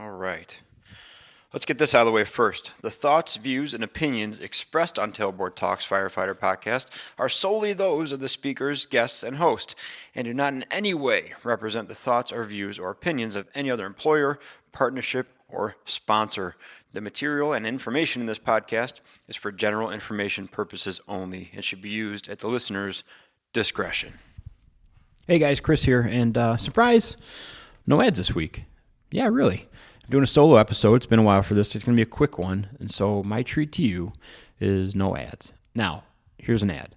All right. Let's get this out of the way first. The thoughts, views, and opinions expressed on Tailboard Talks Firefighter podcast are solely those of the speakers, guests, and host, and do not in any way represent the thoughts or views or opinions of any other employer, partnership, or sponsor. The material and information in this podcast is for general information purposes only and should be used at the listener's discretion. Hey guys, Chris here, and surprise, no ads this week. Yeah, really. I'm doing a solo episode. It's been a while for this. It's going to be a quick one, and so my treat to you is no ads. Now, here's an ad.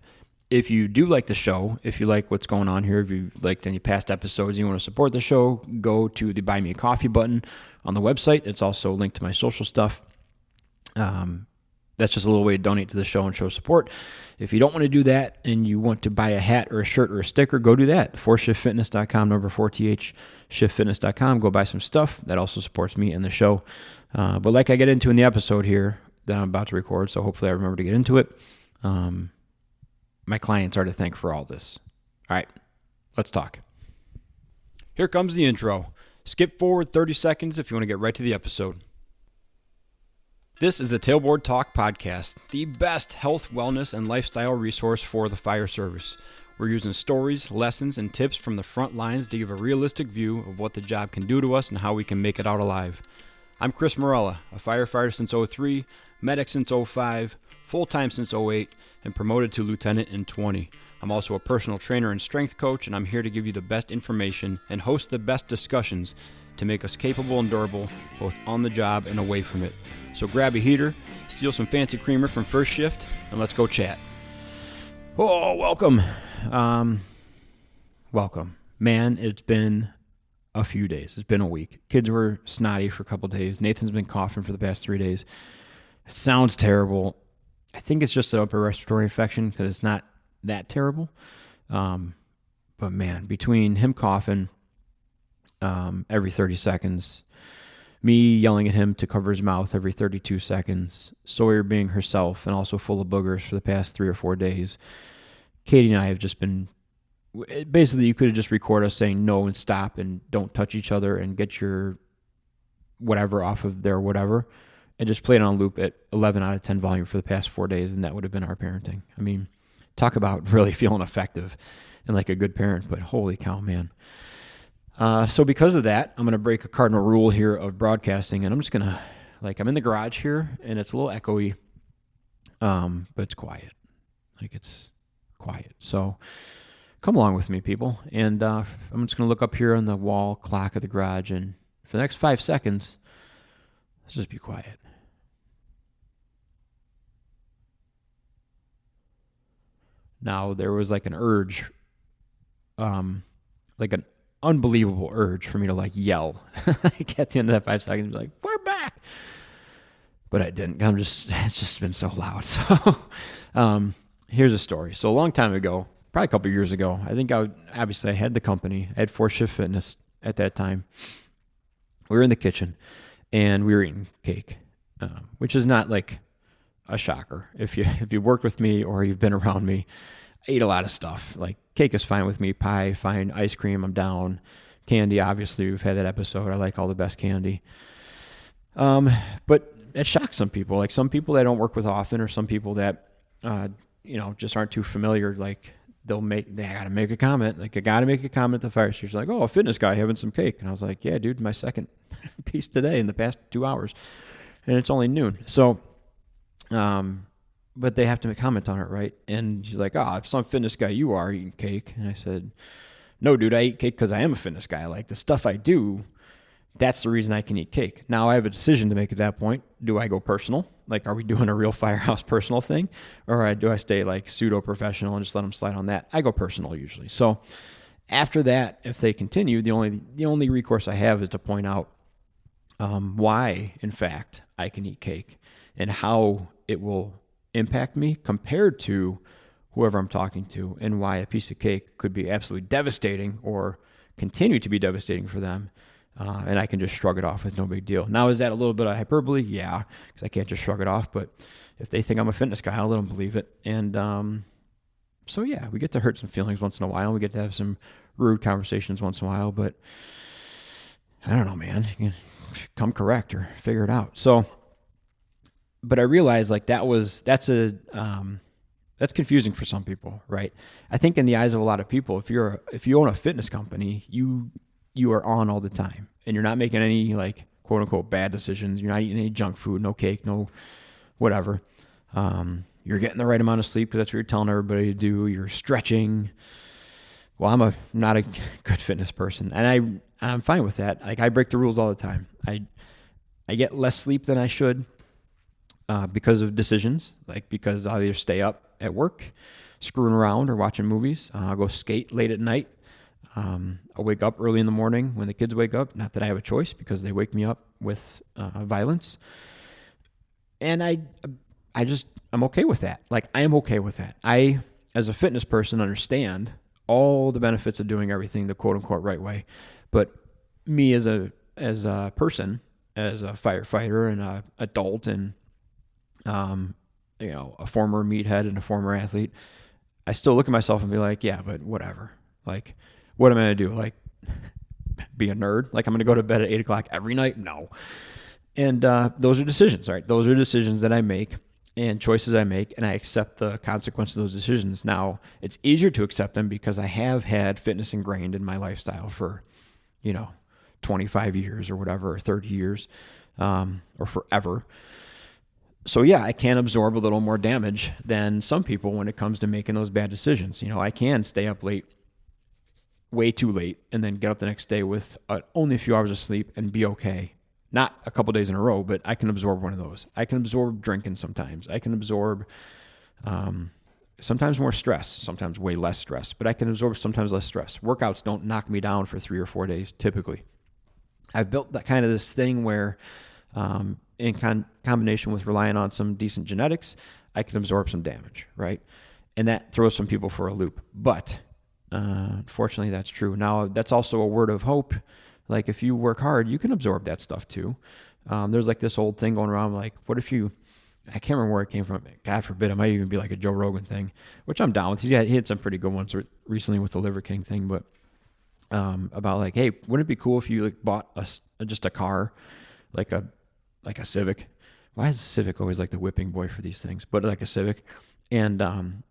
If you do like the show, if you like what's going on here, if you liked any past episodes, you want to support the show, go to the Buy Me a Coffee button on the website. It's also linked to my social stuff. That's just a little way to donate to the show and show support. If you don't want to do that and you want to buy a hat or a shirt or a sticker, go do that. 4shiftfitness.com, number 4th, shiftfitness.com. Go buy some stuff. That also supports me and the show. But like I get into in the episode here that I'm about to record, so hopefully I remember to get into it, my clients are to thank for all this. All right, let's talk. Here comes the intro. Skip forward 30 seconds if you want to get right to the episode. This is the Tailboard Talk podcast, the best health, wellness, and lifestyle resource for the fire service. We're using stories, lessons, and tips from the front lines to give a realistic view of what the job can do to us and how we can make it out alive. I'm Chris Morella, a firefighter since 03, medic since 05, full-time since 08, and promoted to lieutenant in 20. I'm also a personal trainer and strength coach, and I'm here to give you the best information and host the best discussions to make us capable and durable, both on the job and away from it. So grab a heater, steal some fancy creamer from First Shift, and let's go chat. Oh, welcome. Welcome. Man, it's been a few days. It's been a week. Kids were snotty for a couple days. Nathan's been coughing for the past 3 days. It sounds terrible. I think it's just an upper respiratory infection because it's not that terrible. But man, between him coughing every 30 seconds, me yelling at him to cover his mouth every 32 seconds, Sawyer being herself and also full of boogers for the past 3 or 4 days, Katie and I have just been, basically you could have just recorded us saying no and stop and don't touch each other and get your whatever off of their whatever, and just play it on loop at 11 out of 10 volume for the past 4 days, and that would have been our parenting. I mean, talk about really feeling effective and like a good parent, but holy cow, man. So because of that, I'm going to break a cardinal rule here of broadcasting, and I'm just going to, I'm in the garage here, and it's a little echoey, but it's quiet. It's quiet. So come along with me, people, and I'm just going to look up here on the wall clock of the garage, and for the next 5 seconds, let's just be quiet. Now, there was an urge, an unbelievable urge for me to yell at the end of that 5 seconds, be like, we're back. But I didn't. It's just been so loud. So here's a story. So a long time ago, probably a couple of years ago, I think I had the company. I had 4 Shift Fitness at that time. We were in the kitchen and we were eating cake, which is not a shocker. If you worked with me or you've been around me, I eat a lot of stuff. Cake is fine with me. Pie, fine. Ice cream, I'm down. Candy, obviously, we've had that episode. I like all the best candy. But it shocks some people. Some people that I don't work with often, or some people that, just aren't too familiar. They gotta make a comment. I gotta make a comment to the fire station. Oh, a fitness guy having some cake. And I was like, yeah, dude, my second piece today in the past 2 hours. And it's only noon. So, but they have to comment on it, right? And she's like, if some fitness guy you are eating cake. And I said, no, dude, I eat cake because I am a fitness guy. The stuff I do, that's the reason I can eat cake. Now I have a decision to make at that point. Do I go personal? Are we doing a real firehouse personal thing? Or do I stay pseudo-professional and just let them slide on that? I go personal usually. So after that, if they continue, the only recourse I have is to point out why, in fact, I can eat cake and how it will impact me compared to whoever I'm talking to, and why a piece of cake could be absolutely devastating or continue to be devastating for them. And I can just shrug it off with no big deal. Now, is that a little bit of hyperbole? Yeah, because I can't just shrug it off. But if they think I'm a fitness guy, I'll let them believe it. And so, yeah, we get to hurt some feelings once in a while. We get to have some rude conversations once in a while. But I don't know, man. You can come correct or figure it out. So, but I realized like that's confusing for some people, right? I think in the eyes of a lot of people, if you own a fitness company, you are on all the time and you're not making any like quote unquote bad decisions. You're not eating any junk food, no cake, no whatever. You're getting the right amount of sleep because that's what you're telling everybody to do. You're stretching. Well, I'm not a good fitness person, and I'm fine with that. Like I break the rules all the time. I get less sleep than I should because of decisions, like because I'll either stay up at work, screwing around or watching movies. I'll go skate late at night. I'll wake up early in the morning when the kids wake up. Not that I have a choice because they wake me up with violence. And I'm okay with that. Like I am okay with that. I, as a fitness person, understand all the benefits of doing everything the quote unquote right way. But me as a person, as a firefighter and a adult and a former meathead and a former athlete, I still look at myself and be like, yeah, but whatever. Like, what am I going to do? Like, be a nerd? Like, I'm going to go to bed at 8 o'clock every night? No. And those are decisions, right? Those are decisions that I make and choices I make, and I accept the consequences of those decisions. Now, it's easier to accept them because I have had fitness ingrained in my lifestyle for, 25 years or whatever, or 30 years, or forever. So yeah, I can absorb a little more damage than some people when it comes to making those bad decisions. I can stay up late, way too late, and then get up the next day with only a few hours of sleep and be okay. Not a couple days in a row, but I can absorb one of those. I can absorb drinking sometimes. I can absorb sometimes more stress, sometimes way less stress, but I can absorb sometimes less stress. Workouts don't knock me down for 3 or 4 days typically. I've built that kind of this thing where in combination with relying on some decent genetics, I can absorb some damage, right? And that throws some people for a loop. But unfortunately, that's true. Now, that's also a word of hope. Like, if you work hard, you can absorb that stuff too. There's like this old thing going around, like, what if I can't remember where it came from. God forbid, it might even be like a Joe Rogan thing, which I'm down with. He had some pretty good ones recently with the Liver King thing, but about like, hey, wouldn't it be cool if you like bought just a car, like a Civic? Why is the Civic always like the whipping boy for these things? But like a Civic, and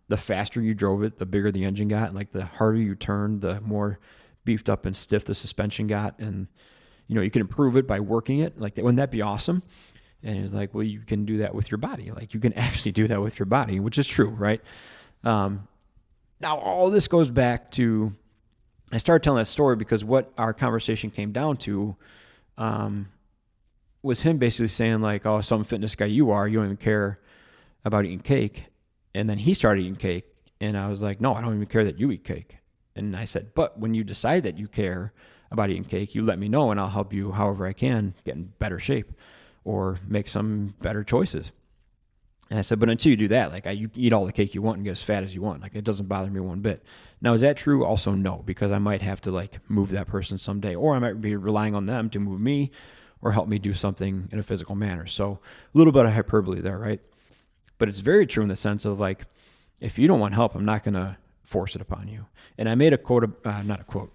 the faster you drove it, the bigger the engine got, and like the harder you turned, the more beefed up and stiff the suspension got, and you can improve it by working it. Like, wouldn't that be awesome? And he was like, well, you can do that with your body. Like, you can actually do that with your body, which is true, right? Now, all this goes back to, I started telling that story because what our conversation came down to was him basically saying like, oh, some fitness guy you don't even care about eating cake. And then he started eating cake. And I was like, no, I don't even care that you eat cake. And I said, but when you decide that you care about eating cake, you let me know and I'll help you however I can get in better shape or make some better choices. And I said, but until you do that, like you eat all the cake you want and get as fat as you want. Like, it doesn't bother me one bit. Now, is that true? Also, no, because I might have to like move that person someday, or I might be relying on them to move me or help me do something in a physical manner. So a little bit of hyperbole there, right? But it's very true in the sense of like, if you don't want help, I'm not going to force it upon you. And I made a quote, not a quote,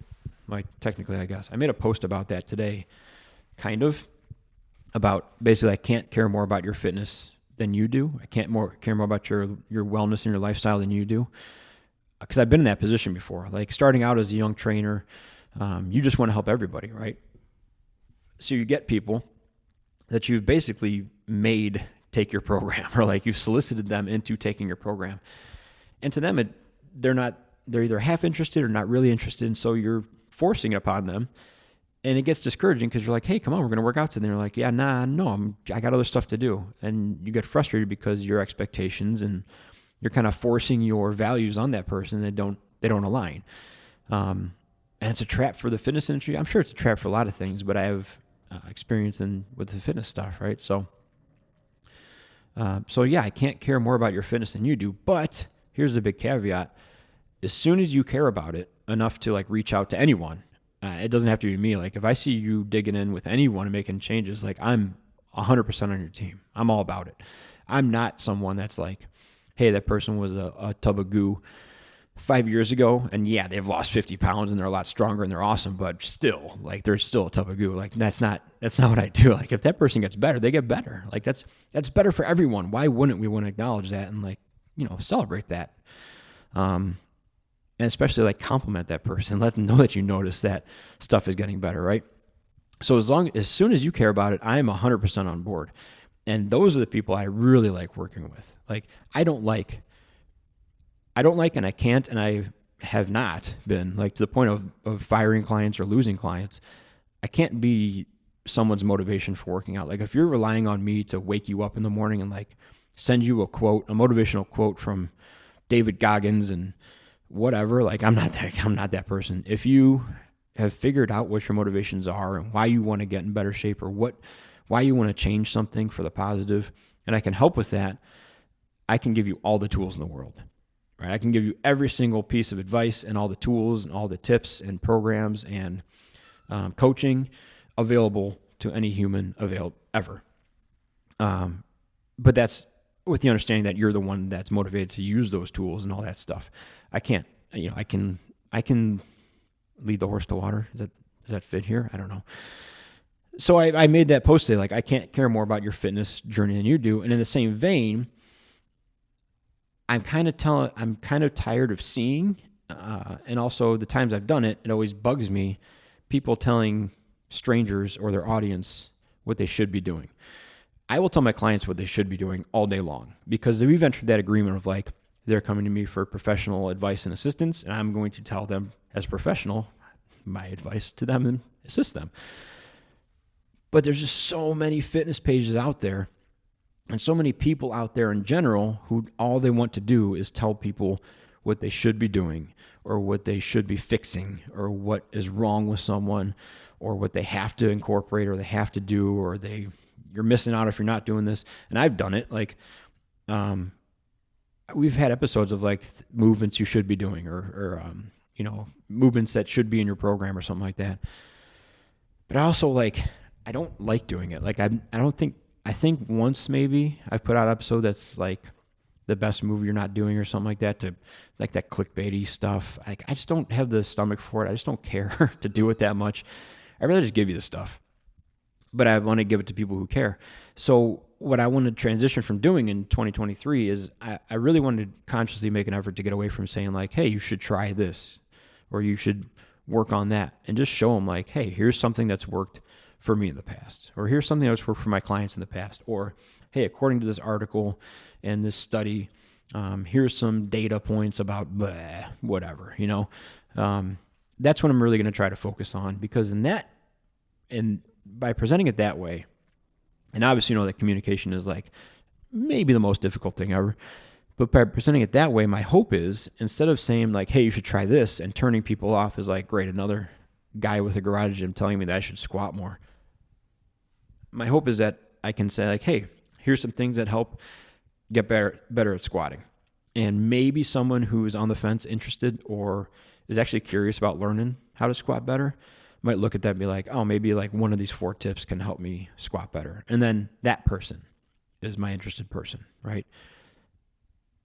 technically, I guess. I made a post about that today, kind of, about basically I can't care more about your fitness than you do. I can't care more about your wellness and your lifestyle than you do. Because I've been in that position before. Like, starting out as a young trainer, you just want to help everybody, right? So you get people that you've basically made take your program, or like you've solicited them into taking your program. And to them, they're either half interested or not really interested. And so you're forcing it upon them. And it gets discouraging because you're like, hey, come on, we're going to work out today. And they're like, yeah, no, I got other stuff to do. And you get frustrated because your expectations and you're kind of forcing your values on that person that they don't align. And it's a trap for the fitness industry. I'm sure it's a trap for a lot of things, but I have experience with the fitness stuff, right? So yeah, I can't care more about your fitness than you do. But here's the big caveat. As soon as you care about it enough to like reach out to anyone, it doesn't have to be me. Like, if I see you digging in with anyone and making changes, like, I'm 100% on your team. I'm all about it. I'm not someone that's like, hey, that person was a tub of goo 5 years ago, and yeah, they've lost 50 pounds and they're a lot stronger and they're awesome, but still, like, they're still a tub of goo. Like, that's not what I do. Like, if that person gets better, they get better. Like, that's better for everyone. Why wouldn't we want to acknowledge that and, like, celebrate that? And especially, like, compliment that person, let them know that you notice that stuff is getting better, right? So as soon as you care about it, I am 100% on board. And those are the people I really like working with. Like, I don't like, and I can't, and I have not been, like, to the point of firing clients or losing clients. I can't be someone's motivation for working out. Like, if you're relying on me to wake you up in the morning and, like, send you a motivational quote from David Goggins and whatever, like, I'm not that person. If you have figured out what your motivations are and why you want to get in better shape, or why you want to change something for the positive, and I can help with that, I can give you all the tools in the world. Right? I can give you every single piece of advice and all the tools and all the tips and programs and coaching available to any human ever. But that's with the understanding that you're the one that's motivated to use those tools and all that stuff. I can't, I can lead the horse to water. Does that fit here? I don't know. So I made that post today, like, I can't care more about your fitness journey than you do. And in the same vein, I'm kind of tired of seeing, and also the times I've done it, it always bugs me, people telling strangers or their audience what they should be doing. I will tell my clients what they should be doing all day long, because we've entered that agreement of, like, they're coming to me for professional advice and assistance, and I'm going to tell them as a professional my advice to them and assist them. But there's just so many fitness pages out there, and so many people out there in general who all they want to do is tell people what they should be doing, or what they should be fixing, or what is wrong with someone, or what they have to incorporate, or they have to do, or you're missing out if you're not doing this. And I've done it. Like, we've had episodes of, like, movements you should be doing, or movements that should be in your program or something like that. But I also, like, I don't like doing it. Like, I think once maybe I put out an episode that's, like, the best move you're not doing or something like that, to, like, that clickbaity stuff. Like, I just don't have the stomach for it. I just don't care to do it that much. I'd rather just give you the stuff. But I want to give it to people who care. So what I want to transition from doing in 2023 is I really wanted to consciously make an effort to get away from saying, like, hey, you should try this, or you should work on that, and just show them, like, hey, here's something that's worked for me in the past, or here's something that's worked for my clients in the past, or hey, according to this article and this study, here's some data points about whatever, that's what I'm really going to try to focus on, because by presenting it that way, and obviously, that communication is, like, maybe the most difficult thing ever, but by presenting it that way, my hope is, instead of saying, like, hey, you should try this, and turning people off as, like, great, another guy with a garage gym telling me that I should squat more. My hope is that I can say, like, hey, here's some things that help get better at squatting. And maybe someone who is on the fence interested, or is actually curious about learning how to squat better, might look at that and be like, oh, maybe, like, one of these 4 tips can help me squat better. And then that person is my interested person, right?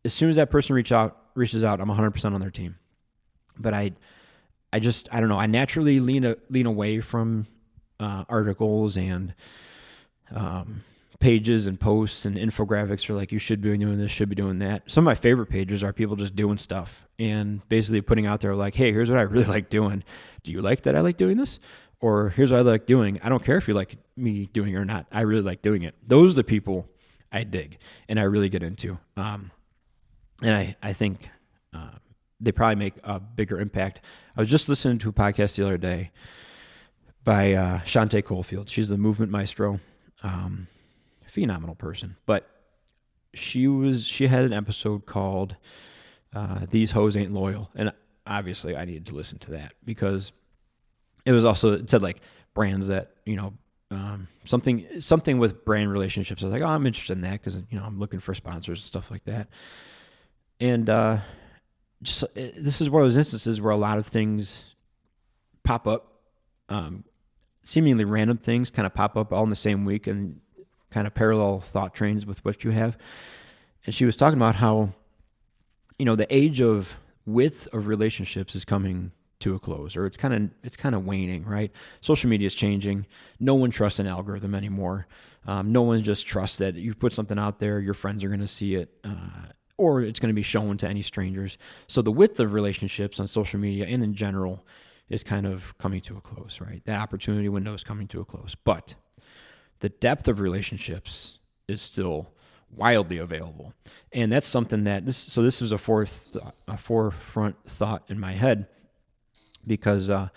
As soon as that person reaches out, I'm 100% on their team. But I don't know. I naturally lean away from articles and pages and posts and infographics are like, you should be doing this, should be doing that. Some of my favorite pages are people just doing stuff and basically putting out there, like, hey, here's what I really like doing. Do you like that I like doing this? Or here's what I like doing. I don't care if you like me doing it or not. I really like doing it. Those are the people I dig and I really get into. And I think they probably make a bigger impact. I was just listening to a podcast the other day by Shante Caulfield. She's the Movement Maestro. Phenomenal person. But she had an episode called These Hoes Ain't Loyal. And obviously I needed to listen to that because it said like brands that, something with brand relationships. I was like, oh, I'm interested in that because, I'm looking for sponsors and stuff like that. And this is one of those instances where a lot of things pop up, seemingly random things kind of pop up all in the same week and kind of parallel thought trains with what you have. And she was talking about how, the age of width of relationships is coming to a close, or it's kind of waning, right? Social media is changing. No one trusts an algorithm anymore. No one just trusts that you put something out there, your friends are going to see it, or it's going to be shown to any strangers. So the width of relationships on social media and in general is kind of coming to a close, right? That opportunity window is coming to a close. But the depth of relationships is still wildly available. And that's something that this was a forefront thought in my head, because I'm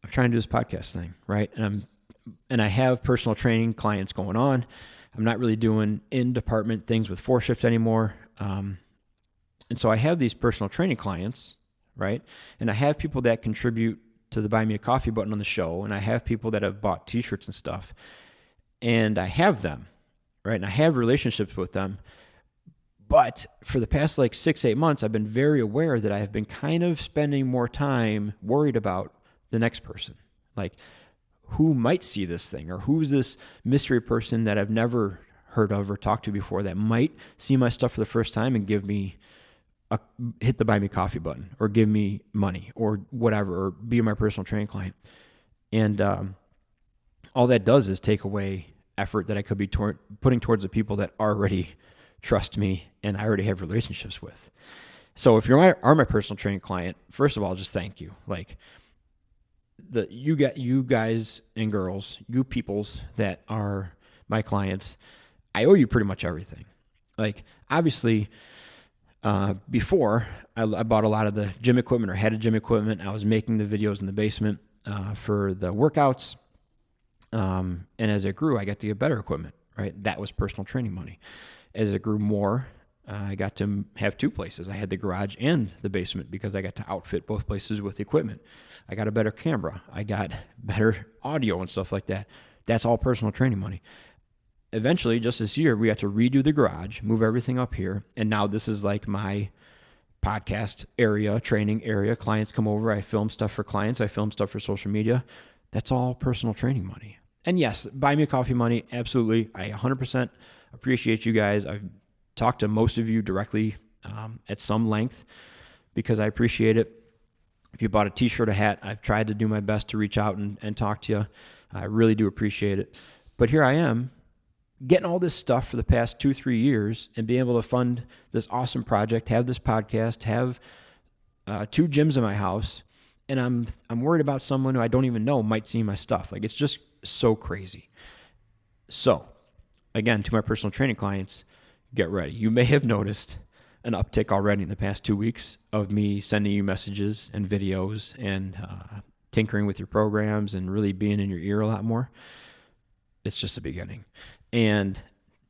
trying to do this podcast thing, right? And I have personal training clients going on. I'm not really doing in-department things with 4Shift anymore. And so I have these personal training clients, right? And I have people that contribute to the Buy Me a Coffee button on the show, and I have people that have bought t-shirts and stuff. And I have them, right? And I have relationships with them. But for the past 6-8 months, I've been very aware that I have been kind of spending more time worried about the next person. Like, who might see this thing, or who's this mystery person that I've never heard of or talked to before that might see my stuff for the first time and hit the Buy Me Coffee button, or give me money, or whatever, or be my personal training client. And all that does is take away effort that I could be putting towards the people that already trust me and I already have relationships with. So if you are my personal training client, first of all, just thank you. You guys and girls, you peoples that are my clients, I owe you pretty much everything. Obviously, before I bought a lot of the gym equipment, or had a gym equipment. I was making the videos in the basement for the workouts. And as it grew, I got to get better equipment, right? That was personal training money. As it grew more, I got to have two places. I had the garage and the basement, because I got to outfit both places with equipment. I got a better camera. I got better audio and stuff like that. That's all personal training money. Eventually, just this year, we got to redo the garage, move everything up here. And now this is my podcast area, training area. Clients come over. I film stuff for clients. I film stuff for social media. That's all personal training money. And yes, Buy Me a Coffee money, absolutely. I 100% appreciate you guys. I've talked to most of you directly at some length, because I appreciate it. If you bought a t-shirt, a hat, I've tried to do my best to reach out and talk to you. I really do appreciate it. But here I am, getting all this stuff for the past 2-3 years, and being able to fund this awesome project, have this podcast, have 2 gyms in my house, and I'm worried about someone who I don't even know might see my stuff. It's just so crazy. So, again, to my personal training clients, get ready. You may have noticed an uptick already in the past 2 weeks of me sending you messages and videos and tinkering with your programs and really being in your ear a lot more. It's just the beginning. And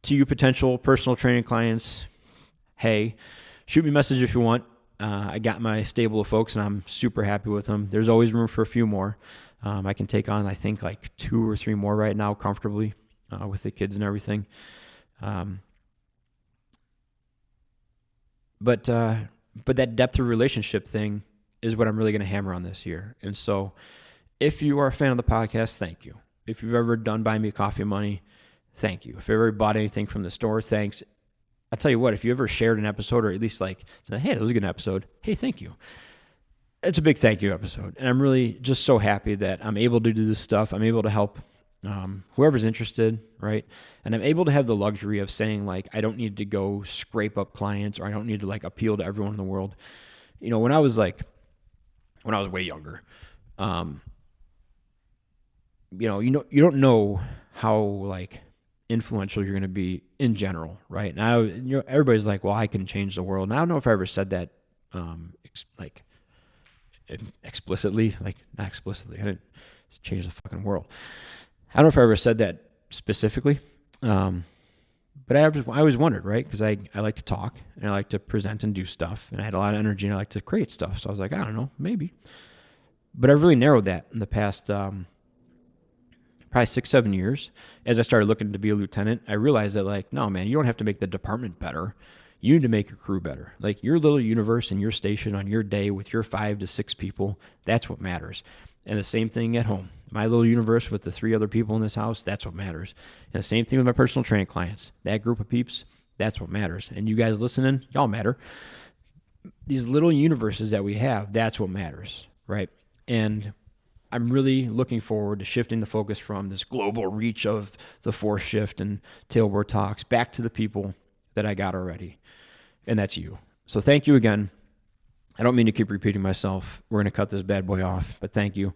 to you potential personal training clients, hey, shoot me a message if you want. I got my stable of folks, and I'm super happy with them. There's always room for a few more. I can take on, I think, 2 or 3 more right now comfortably with the kids and everything. But that depth of relationship thing is what I'm really going to hammer on this year. And so if you are a fan of the podcast, thank you. If you've ever done Buy Me a Coffee money, thank you. If you've ever bought anything from the store, thanks. I'll tell you what, if you ever shared an episode, or at least said, hey, that was a good episode, hey, thank you. It's a big thank you episode. And I'm really just so happy that I'm able to do this stuff. I'm able to help whoever's interested, right? And I'm able to have the luxury of saying, I don't need to go scrape up clients, or I don't need to appeal to everyone in the world. When I was way younger, you don't know how influential you're going to be in general, right? Now, everybody's well, I can change the world. And I don't know if I ever said that, explicitly, not explicitly. I didn't change the fucking world. I don't know if I ever said that specifically, but I always wondered, right? Because I like to talk, and I like to present and do stuff, and I had a lot of energy, and I like to create stuff. So I was I don't know, maybe. But I've really narrowed that in the past probably 6-7 years. As I started looking to be a lieutenant, I realized that no, man, you don't have to make the department better. You need to make your crew better. Your little universe and your station on your day with your 5 to 6 people, that's what matters. And the same thing at home. My little universe with the 3 other people in this house, that's what matters. And the same thing with my personal training clients. That group of peeps, that's what matters. And you guys listening, y'all matter. these little universes that we have, that's what matters, right? And I'm really looking forward to shifting the focus from this global reach of the Force Shift and Tailboard Talks back to the people that I got already, and that's you. So thank you again. I don't mean to keep repeating myself. We're going to cut this bad boy off, but thank you.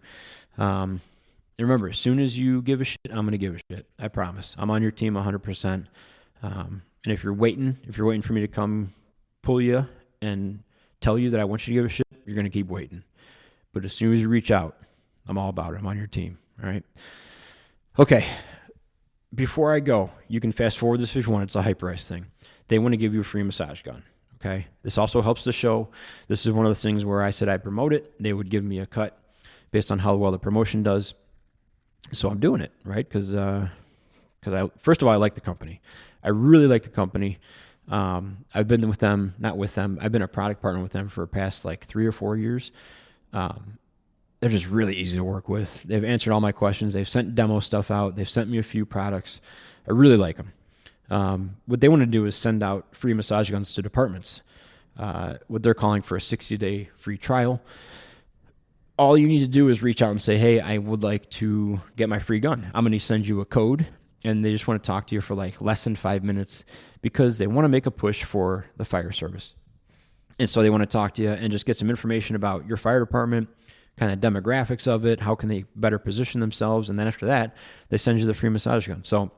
And remember, as soon as you give a shit, I'm going to give a shit. I promise. I'm on your team 100%. And if you're waiting for me to come pull you and tell you that I want you to give a shit, you're going to keep waiting. But as soon as you reach out, I'm all about it. I'm on your team. All right. Okay. Before I go, you can fast forward this if you want. It's a Hyperice thing. They want to give you a free massage gun. Okay. This also helps the show. This is one of the things where I said I promote it. They would give me a cut based on how well the promotion does. So I'm doing it, right? Because first of all, I like the company. I really like the company. I've been with them, not with them. I've been a product partner with them for the past like 3 or 4 years. They're just really easy to work with. They've answered all my questions. They've sent demo stuff out. They've sent me a few products. I really like them. What they want to do is send out free massage guns to departments. What they're calling for a 60-day free trial. All you need to do is reach out and say, hey, I would like to get my free gun. I'm going to send you a code, and they just want to talk to you for like less than 5 minutes because they want to make a push for the fire service. And so they want to talk to you and just get some information about your fire department, kind of demographics of it, how can they better position themselves, and then after that, they send you the free massage gun. So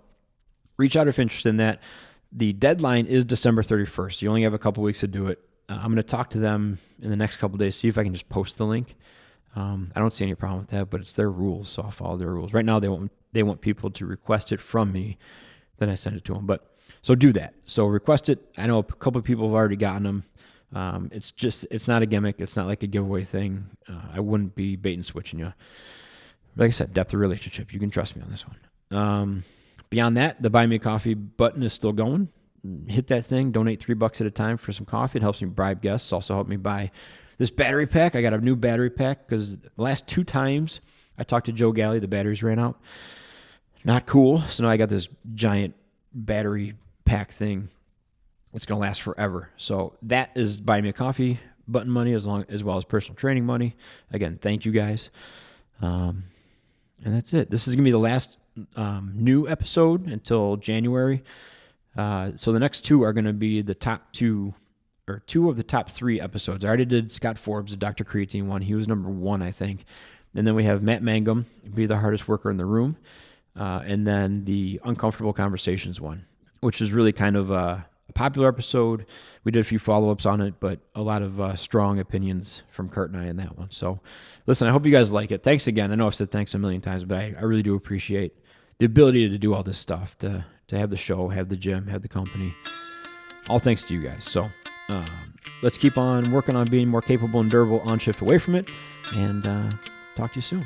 reach out if you're interested in that. The deadline is December 31st. You only have a couple weeks to do it. I'm going to talk to them in the next couple days, see if I can just post the link. I don't see any problem with that, but it's their rules, so I'll follow their rules. Right now, they want people to request it from me, then I send it to them. But so do that. So request it. I know a couple of people have already gotten them. It's not a gimmick. It's not like a giveaway thing. I wouldn't be bait and switching you. Like I said, depth of relationship. You can trust me on this one. Beyond that, the Buy Me a Coffee button is still going. Hit that thing. Donate $3 at a time for some coffee. It helps me bribe guests. Also help me buy this battery pack. I got a new battery pack because the last 2 times I talked to Joe Galley, the batteries ran out. Not cool. So now I got this giant battery pack thing. It's going to last forever. So that is Buy Me a Coffee button money as well as personal training money. Again, thank you guys. And that's it. This is going to be the last new episode until January. So the next 2 are going to be the top 2 or 2 of the top 3 episodes. I already did Scott Forbes, the Dr. Creatine one. He was number 1, I think. And then we have Matt Mangum, be the hardest worker in the room. And then the Uncomfortable Conversations one, which is really kind of a popular episode. We did a few follow-ups on it, but a lot of strong opinions from Kurt and I in that one. So listen, I hope you guys like it. Thanks again. I know I've said thanks a million times, but I really do appreciate the ability to do all this stuff, to have the show, have the gym, have the company. All thanks to you guys. So let's keep on working on being more capable and durable on shift away from it, and talk to you soon.